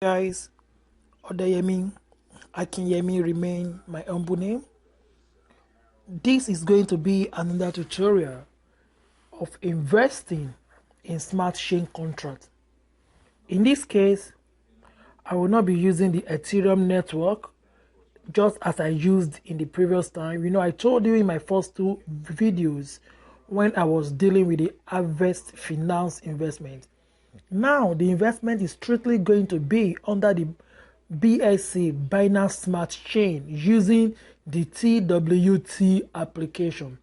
Guys, Odayemi Akinyemi remain my humble name. This is going to be another tutorial of investing in smart chain contracts. In this case, I will not be using the Ethereum network just as I used in the previous time. I told you in my first two videos when I was dealing with the Harvest Finance investment. Now the investment is strictly going to be under the BSC Binance Smart Chain using the TWT application.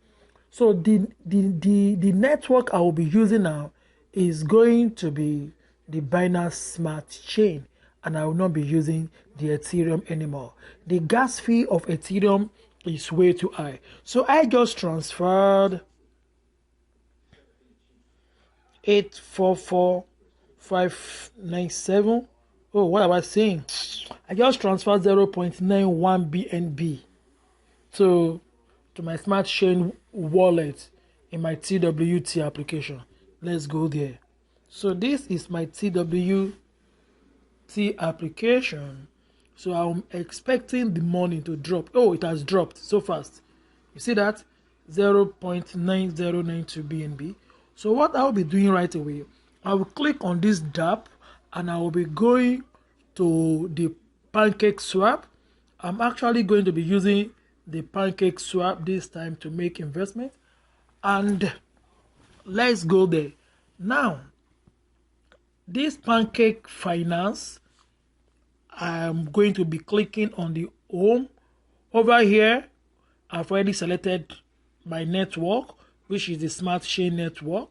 So the network I will be using now is going to be the Binance Smart Chain, and I will not be using the Ethereum anymore. The gas fee of Ethereum is way too high. So I just transferred 844,597. Oh, what am I saying? I just transferred 0.91 BNB to my smart chain wallet in my TWT application. Let's go there. So this is my TWT application. So I'm expecting the money to drop. Oh, it has dropped so fast. You see that? 0.9092 BNB. So what I'll be doing right away, I will click on this dApp and I will be going to the Pancake Swap. I'm actually going to be using the Pancake Swap this time to make investment. And let's go there. Now, this Pancake Finance, I'm going to be clicking on the home. Over here, I've already selected my network, which is the Smart Chain network.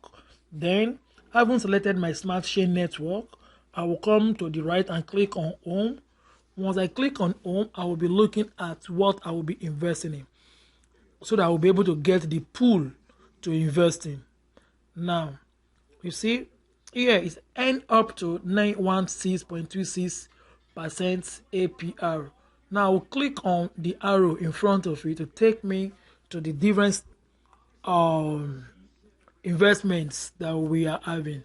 Then, having selected my Smart Chain network, I will come to the right and click on home. Once I click on home, I will be looking at what I will be investing in, so that I will be able to get the pool to invest in. Now, you see, here is earn up to 916.26% APR. Now, I will click on the arrow in front of it to take me to the different investments that we are having.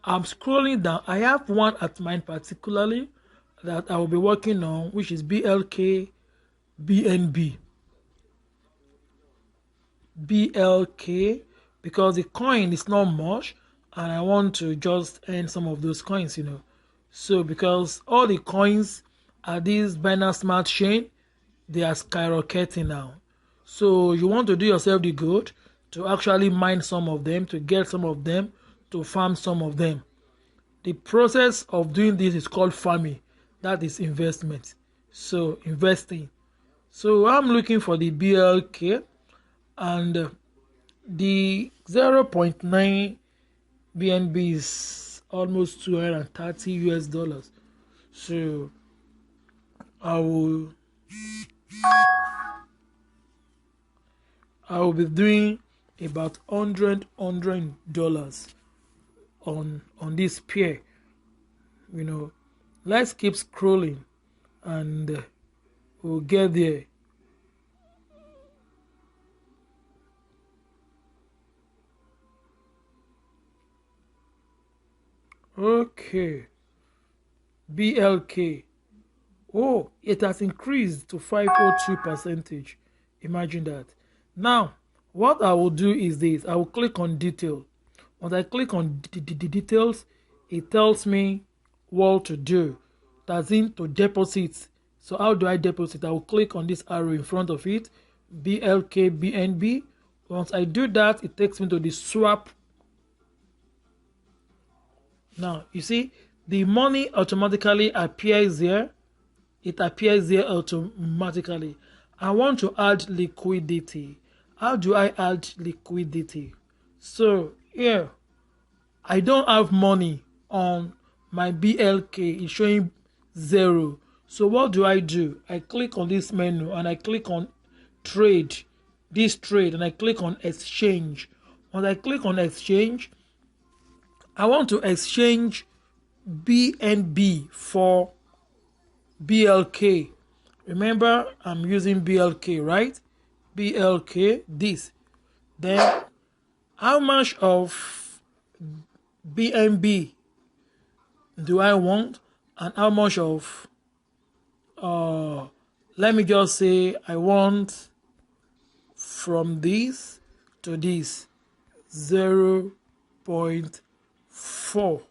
I'm scrolling down. I have one at mine particularly that I will be working on, which is BLK BNB. BLK, because the coin is not much and I want to just earn some of those coins, So because all the coins are these Binance Smart Chain, they are skyrocketing now. So you want to do yourself the good to actually mine some of them, to get some of them, to farm some of them. The process of doing this is called farming. That is investment. So investing. So I'm looking for the BLK, and the 0.9 BNB is almost 230 US dollars. So I will be doing about $100 on this pair. Let's keep scrolling and we'll get there. Okay, BLK. Oh, it has increased to 502%. Imagine that. Now, what I will do is this. I will click on detail. Once I click on the details, it tells me what to do. That's in to deposit. So how do I deposit? I will click on this arrow in front of it, BLK BNB. Once I do that, it takes me to the swap. Now, you see, the money automatically appears there. It appears there automatically. I want to add liquidity. How do I add liquidity? So here, I don't have money on my BLK. It's showing 0. So what do? I click on this menu and I click on trade, this trade, and I click on exchange. When I click on exchange, I want to exchange BNB for BLK. Remember, I'm using BLK, right? BLK, this. Then, how much of BNB do I want? and how much of let me just say I want from this to this 0.4.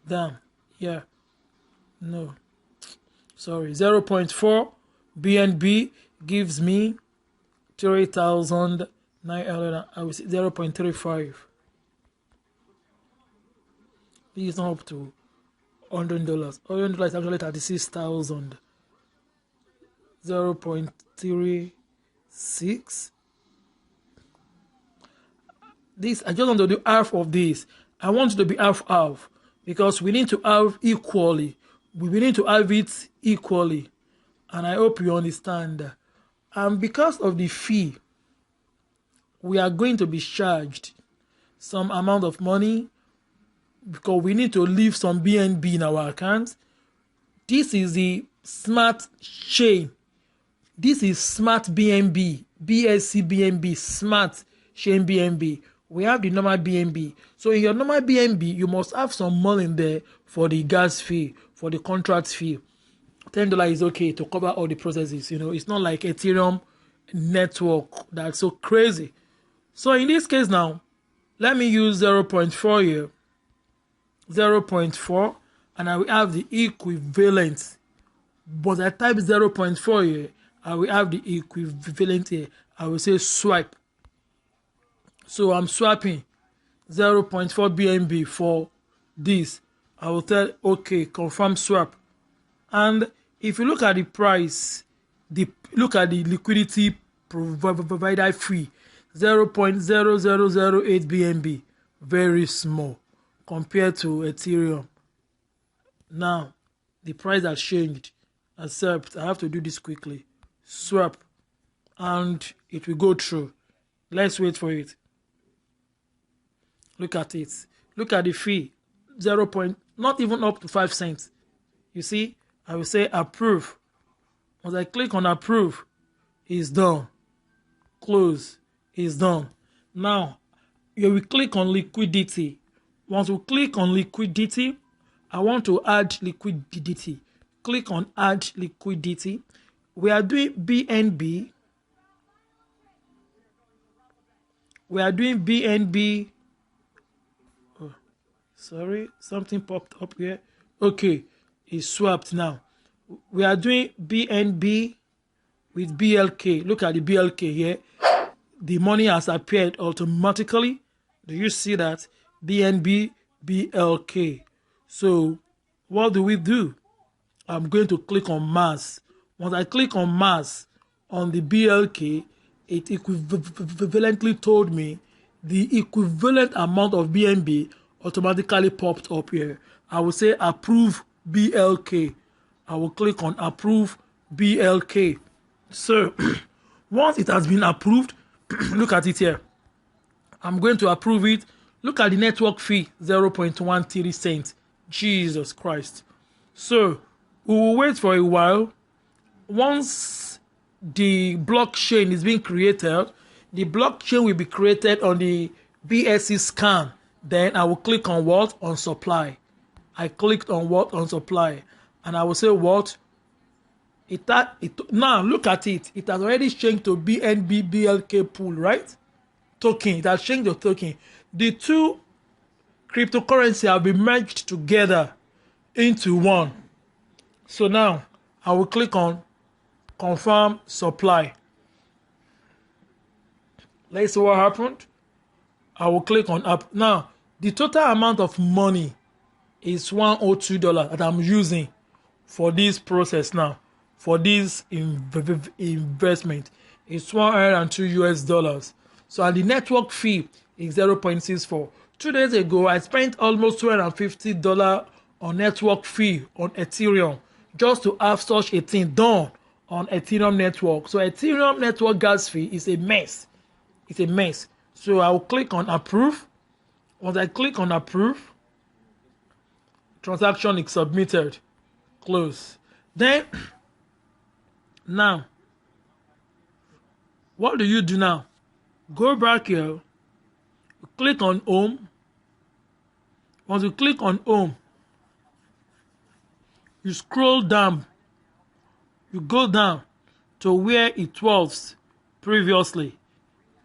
Damn, yeah, no, sorry, 0.4 BNB gives me 3,900. I will say 0.35. This is not up to $100. $100 is actually 36,000. 0.36. This, I just want to do half of this. I want it to be half because we need to have equally. We need to have it equally, and I hope you understand. And because of the fee, we are going to be charged some amount of money because we need to leave some BNB in our account. This is the smart chain. This is smart BNB, BSC BNB, smart chain BNB. We have the normal BNB. So in your normal BNB, you must have some money in there for the gas fee, for the contract fee. $10 is okay to cover all the processes. You know, it's not like Ethereum network that's so crazy. So in this case now, let me use 0.4 here. 0.4, and I will have the equivalent. But I type 0.4 here, I will have the equivalent here. I will say swipe. So I'm swapping 0.4 BNB for this. I will tell okay, confirm swap. And if you look at the price, look at the liquidity provider fee, 0.0008 BNB, very small compared to Ethereum. Now the price has changed. Accept. I have to do this quickly. Swap, and it will go through. Let's wait for it. Look at it. Look at the fee. 0. Not even up to 5 cents. You see, I will say approve. Once I click on approve, it's done. Close, it's done. Now, you will click on liquidity. Once you click on liquidity, I want to add liquidity. Click on add liquidity. We are doing BNB. We are doing BNB. Oh, sorry, something popped up here. Okay, it's swapped now. We are doing BNB with BLK. Look at the BLK here. The money has appeared automatically. Do you see that? BNB, BLK. So what do we do? I'm going to click on mass. Once I click on mass on the BLK, it equivalently told me the equivalent amount of BNB automatically popped up here. I will say approve BLK. I will click on approve BLK. So once it has been approved, look at it here. I'm going to approve it. Look at the network fee, 0.13 cents. Jesus Christ. So we will wait for a while. Once the blockchain is being created, the blockchain will be created on the BSC scan. Then I will click on what? On supply. I clicked on what? On supply. And I will say what? Now look at it. It has already changed to BNB BLK pool, right? Token. It has changed the token. The two cryptocurrency have been merged together into one. So now I will click on confirm supply. Let's see what happened. I will click on up. Now the total amount of money is $102 that I'm using for this process now. For this investment, it's $102. So and the network fee is 0.64. 2 days ago, I spent almost $250 on network fee on Ethereum just to have such a thing done on Ethereum network. So Ethereum network gas fee is a mess. It's a mess. So I will click on approve. Once I click on approve, transaction is submitted. Close. Then now, what do you do now? Go back here, click on home. Once you click on home, you scroll down, you go down to where it was previously.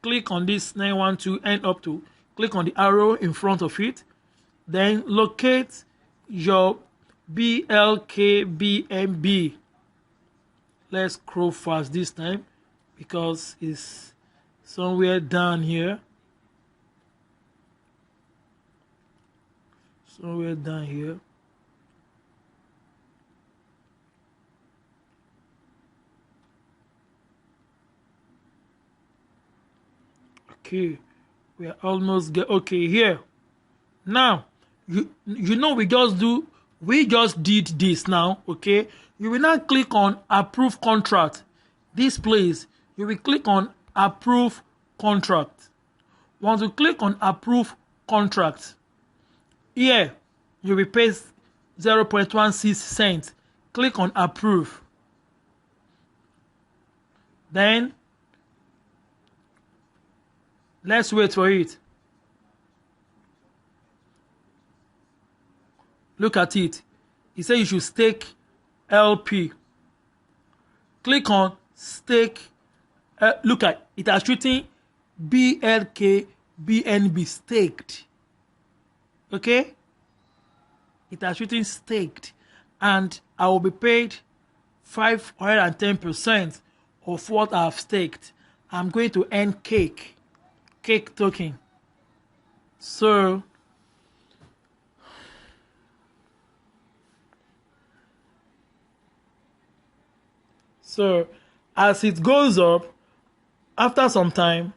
Click on this 912 and up to, click on the arrow in front of it, then locate your BLKBNB. Let's scroll fast this time because it's somewhere down here. Somewhere down here. Okay, we are almost okay here. Now, you know we just did this now, okay? You will now click on approve contract. This place, you will click on approve contract. Once you click on approve contract, here you will pay 0.16 cents. Click on approve. Then let's wait for it. Look at it. It says you should stake LP. Click on stake. Look at it. Has written BLK BNB staked. Okay? It has written staked. And I will be paid 510% of what I have staked. I'm going to earn cake token. So as it goes up, after some time,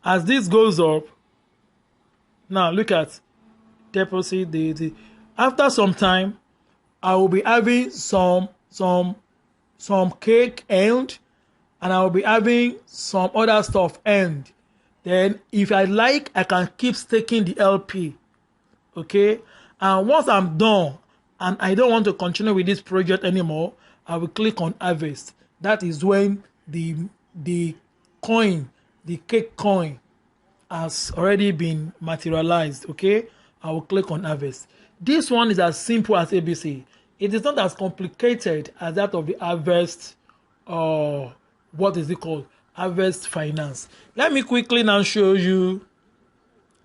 as this goes up, now look at deposit the after some time, I will be having some cake earned, and I will be having some other stuff earned. Then if I like, I can keep staking the LP. Okay? And once I'm done and I don't want to continue with this project anymore, I will click on harvest. That is when the coin, the cake coin, has already been materialized. Okay? I will click on harvest. This one is as simple as ABC. It is not as complicated as that of the harvest, what is it called? Harvest Finance. Let me quickly now show you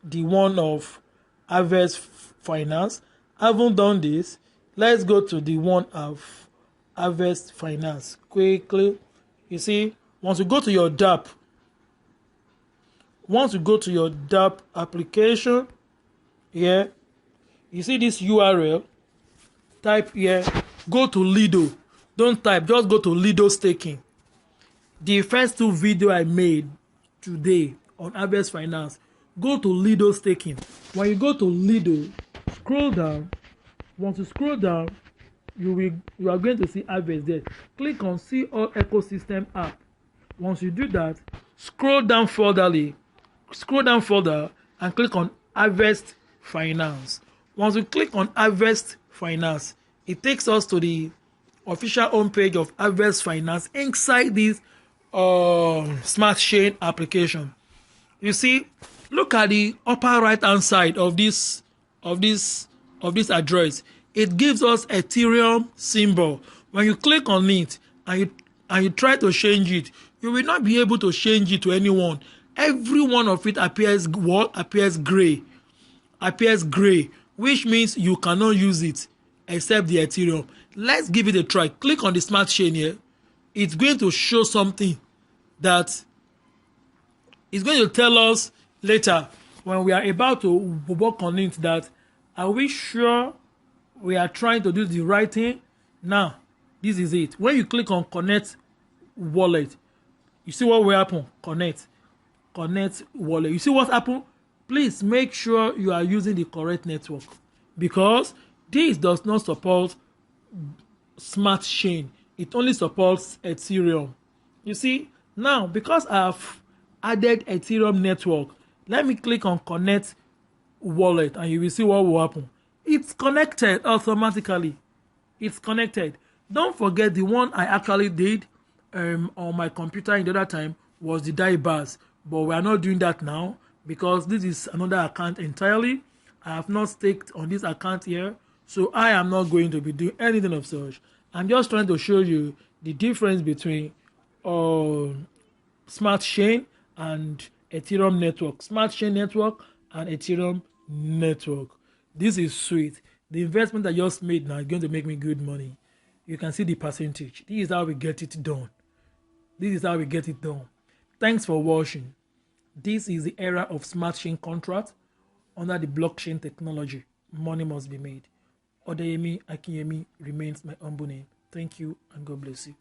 the one of Harvest Finance. I haven't done this. Let's go to the one of Harvest Finance quickly. You see, once you go to your DApp, application, here, you see this URL. Type here, go to Lido. Don't type, just go to Lido staking. The first two videos I made today on Harvest Finance, go to Lido staking. When you go to Lido, scroll down. Once you scroll down, you are going to see Harvest there. Click on see all ecosystem app. Once you do that, scroll down further and click on Harvest Finance. Once you click on Harvest Finance, it takes us to the official homepage of Harvest Finance inside this smart chain application. You see, look at the upper right hand side of this address. It gives us Ethereum symbol. When you click on it and you try to change it, you will not be able to change it to anyone. Every one of it appears gray, which means you cannot use it except the Ethereum. Let's give it a try. Click on the smart chain here. It's going to show something that is going to tell us later when we are about to work on it that are we sure we are trying to do the right thing? Now, this is it. When you click on connect wallet, you see what will happen. Connect wallet. You see what happened? Please make sure you are using the correct network, because this does not support smart chain. It only supports Ethereum. You see, now because I've added Ethereum network, let me click on connect wallet and you will see what will happen. It's connected automatically. It's connected. Don't forget the one I actually did on my computer in the other time was the DAI bars, but we are not doing that now because this is another account entirely. I have not staked on this account here, So I am not going to be doing anything of such. I'm just trying to show you the difference between Smart Chain and Ethereum network. Smart Chain network and Ethereum network. This is sweet. The investment I just made now is going to make me good money. You can see the percentage. This is how we get it done. This is how we get it done. Thanks for watching. This is the era of smart chain contract under the blockchain technology. Money must be made. Odeyemi Akinyemi remains my humble name. Thank you and God bless you.